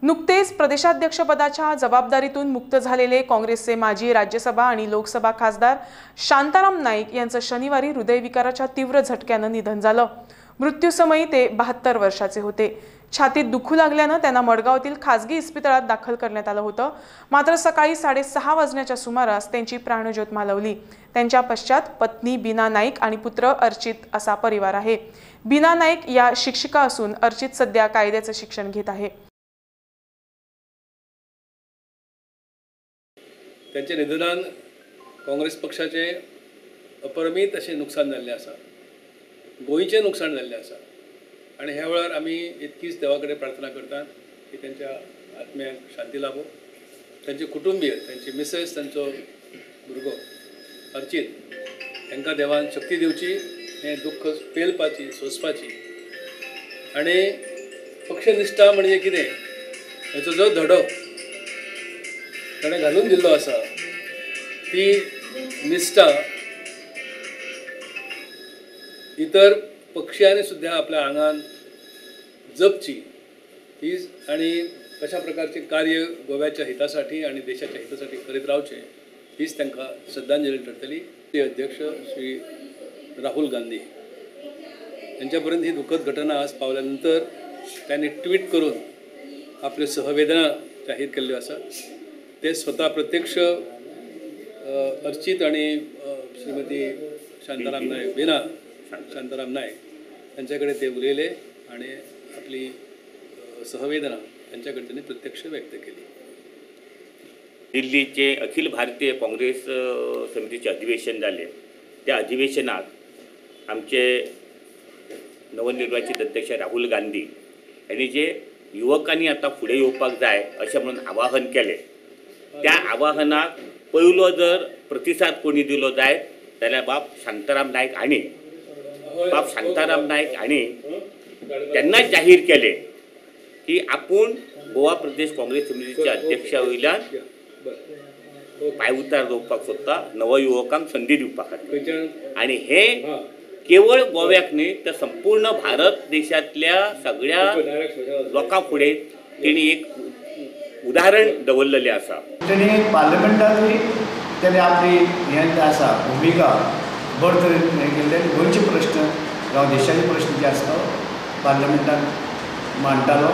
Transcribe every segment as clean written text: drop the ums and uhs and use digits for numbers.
नुकतेच प्रदेशाध्यक्षपदाच्या जबाबदारीतून मुक्त झालेले काँग्रेसचे माजी राज्यसभा आणि लोकसभा खासदार शांताराम नाईक यांचं शनिवारी हृदयविकाराच्या तीव्र झटक्यानं निधन झालं। मृत्यूसमयी ते 72 वर्षाचे होते। छातीत दुखू लागल्यानं त्यांना मडगावतील खासगी इस्पितळात दाखल करण्यात आलं होतं। मात्र सकाळी 6:30 वाजण्याच्या सुमारास त्यांची प्राणज्योत मालवली। त्यांच्या पश्चात पत्नी बीना नाईक आणि पुत्र अर्चित असा परिवार आहे। बीना नाईक या शिक्षिका असून अर्चित सध्या कायद्याचं शिक्षण घेत आहे। त्यांचे निधनान काँग्रेस पक्षाचे अपरिमित असे नुकसान झाले आसा, गोयचे नुकसान झाले आसा आणि ह्या वेळार आमी इतकीच देवाकडे प्रार्थना करतात की त्यांच्या आत्म्याक शांती लाभो। त्यांचे कुटुंबीय, त्यांची मिसेस, त्यांचो भुरगो अर्चित हांकां देवान शक्ती दिवची, हे दुःख पेलपाची, सोंसपाची। आणि पक्षनिष्ठा म्हणजे कितें हेचो जो धडो ताणें घालून दिल्लो आसा ती निष्ठा इतर पक्षांनी सुद्धा आपल्या आंगान जपची ही आणि कशा प्रकारचे कार्य गोव्याच्या हितासाठी आणि देशाच्या हितासाठी करीत रावचे हीच तांकां श्रद्धांजली ठरतली। ते अध्यक्ष श्री राहुल गांधी यांच्यापर्यंत ही दुःखद घटना आज पावल्यानंतर त्यांनी ट्विट करून आपले सहवेदना जाहीर केल्ल्यो आसा। ते स्वतः प्रत्यक्ष अर्चित आणि श्रीमती शांताराम नाईक, बीना शांताराम नाईक यांच्याकडे ते उलयले आणि आपली सहवेदना त्यांच्याकडे त्यांनी प्रत्यक्ष व्यक्त केली। दिल्लीचे अखिल भारतीय काँग्रेस समितीचे अधिवेशन झाले। त्या अधिवेशनात आमचे नवनिर्वाचित अध्यक्ष राहुल गांधी यांनी जे युवकांनी आता पुढे येवपाक जाय अशें म्हणून आवाहन केले। त्या आवाहनाक पयलो जर प्रतिसाद कोणी दिलो जाय जाल्यार बाब शांताराम नाईक हांणी तेन्नाच जाहीर केले की आपूण गोवा प्रदेश काँग्रेस समितीच्या अध्यक्षा वयल्यान पांयउतार दवरपाक सोदता, नवयुवकांक संदी दिवपा खातीर। आणि हे केवळ गोव्याक न्ही तर संपूर्ण भारत देशातल्या सगळ्या लोकां फुडें तेणी एक उदाहरण दवरलेलें आसा। तेणी पार्लमेंटांतूय तेणे आपली हें आसा भुमिका बरे तरेन हें केल्लें। गोंयचे प्रश्न जावं देशाचे प्रश्न जे आसा पार्लमेंटांत मांडटालो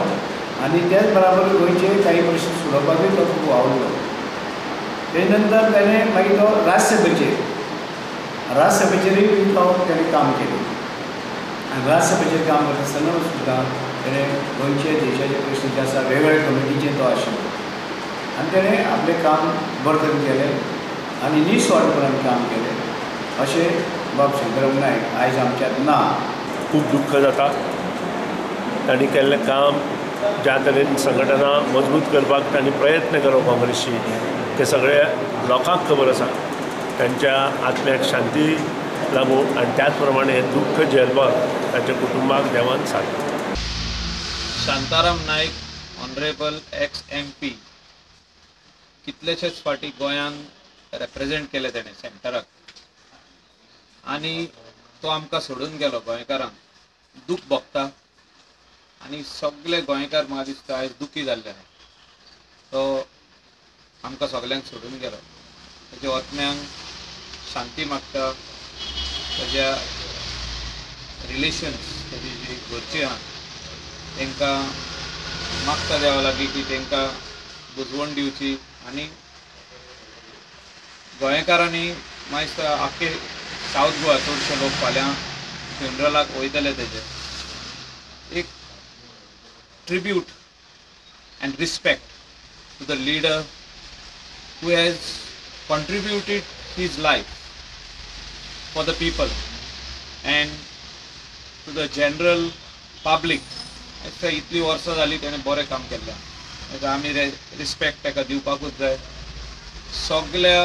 आनी त्याच बराबर गोंयचे काही प्रश्न सोडोवपाकूय तो खूब वावुरलो। ते नंतर तेणें मागीर तो राज्यसभेचेरूय तो तेणें काम केलें आनी राज्यसभेचेर काम करता आसतना सुद्दां तेणें गोंयचे देशाचे प्रश्न जे आसा वेगवेगळ्या कमिटीचे तो आशिल्लो आनी तेणें आपलें काम बरे तरेन केलें आनी निस्वार्थपणान काम केलें अशें बाब शांताराम नाईक आयज आमच्यात ना। खूब दुख्ख जाता। तांणी केल्लें काम ज्या तरेन संघटना मजबूत करपाक तांणी प्रयत्न केलो काँग्रेसची ते सगळ्या लोकांक खबर आसा। तांच्या आत्म्याक शांती लाभो आनी त्याच प्रमाणे हें दुख्ख झेलपाक तांच्या कुटुंबाक देवान साथ दिली। Shantaram Naik honourable x MP कितलेशेच फाटी गोंयान रिप्रेजेंट केले तेणें सेंटराक आनी तो आमकां सोडून गेलो गोंयकारांक दूख भोगता आनी सगळे गोंयकार म्हाका दिसता आयज दुखी जाल्ले आहा। तो आमकां सगळ्यांक सोडून गेलो। तेज्या आत्म्यांक शांती मागता। तेज्या रिलेशन्स तेजी जी घरची आहा तांकां मागता देवा लागीं की तांकां बुजवण दिवची आनी गोंयकारांनी म्हाका दिसता आख्खे सावथ गोवा चडशे लोक फाल्यां फ्युनरलाक वयतले तेजे एक tribute and respect to the leader who has contributed his life for the people and to the general public। इतली वर्सां जाली तेणें बरें काम केल्लें आमी रिस्पेक्ट ताका दिवपाकूच जाय। सगळ्या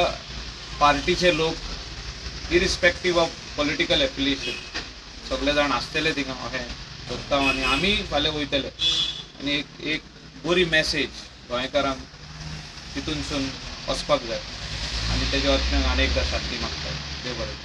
पार्टीचे लोक इरिस्पेक्टीव ऑफ पॉलिटिकल एफिलिएशन सगळे जाण आसतले थिंगा अशें धरता आनी आमी फाल्यां वयतले आनी एक बरी मॅसेज गोंयकारांक तितूनसून वचपाक जाय आनी तेज्या आत्म्याक आनी एकदां शांती मागता। देव बरें।